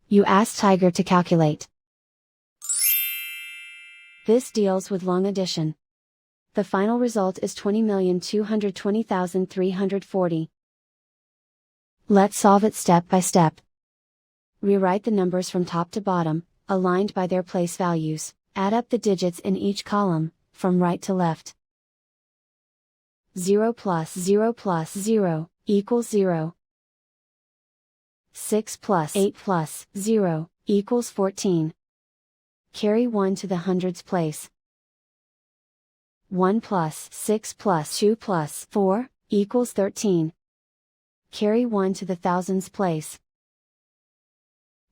You ask Tiger to calculate. This deals with long addition. The final result is 20,220,340. Let's solve it step by step. Rewrite the numbers from top to bottom, aligned by their place values. Add up the digits in each column, from right to left. 0 plus 0 plus 0, equals 0. 6 plus 8 plus 0, equals 14. Carry 1 to the hundreds place. 1 plus 6 plus 2 plus 4, equals 13. Carry 1 to the thousands place.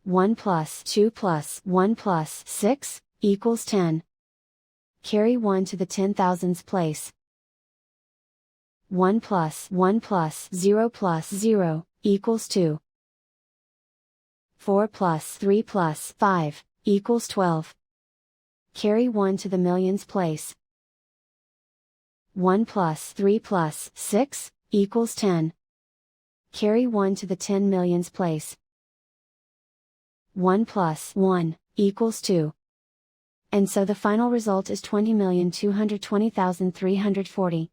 1 plus 2 plus 1 plus 6, equals 10. Carry 1 to the 10,000s place. 1 plus 0 plus 0, equals 2. 4 plus 3 plus 5, equals 12. Carry 1 to the millions place. 1 plus 3 plus 6, equals 10. Carry 1 to the 10 millions place. 1 plus 1, equals 2. And so the final result is 20,220,340.